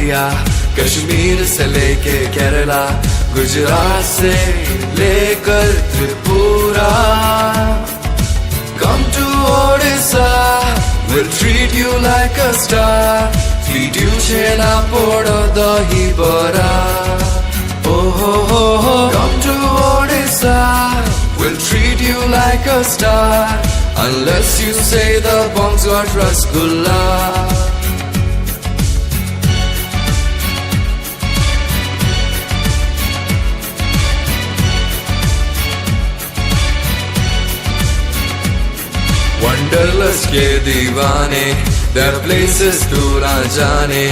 India, Kashmir से लेके केरला, गुजरात से लेकर Tripura. Come to Odisha, we'll treat you like a star. Feed you chena poda dahi bara. Oh ho ho ho. Come to Odisha, we'll treat you like a star. Unless you say the bombs got rasgulla. Wanderlust के दीवाने, their places तू ना जाने.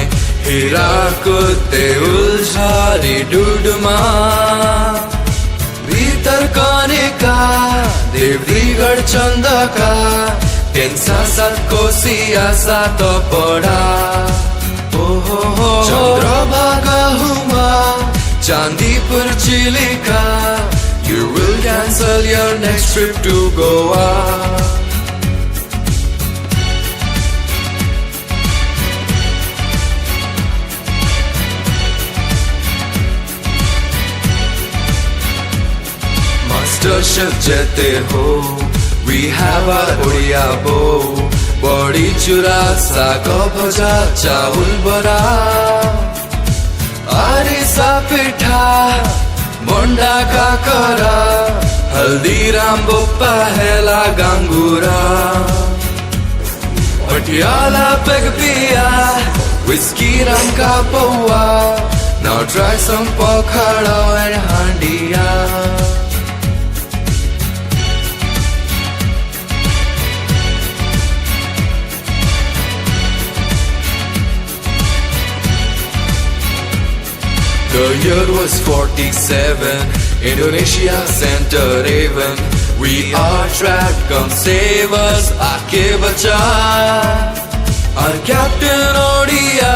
हीरा कुत्ते उलझारी डूडमा, भीतर काने का देवरीगढ़ चंदा का. टेंसा सात कोसिया सात पड़ा. चंद्रभागा हुआ Chandipur Chilika. You will cancel your next trip to Goa. Masterchef jete ho, we have our Odia bow. Body chura, sago bhaja, chawul bara. Arisa pitha, monda kakara. Haldiram boppa hela gangura. Patiala peg piya, whiskey ram ka paua. Now try some pokhada and handiya. The year was 47, Indonesia sent a raven. We are trapped, come save us, aake bacha. Our captain Odia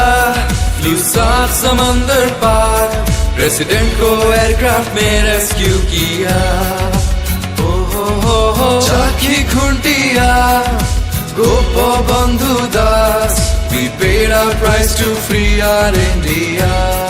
flew सात समंदर पार. President को aircraft में rescue किया. चाकी खुंटिया, गोपो बंधु दास. We paid our price to free our India.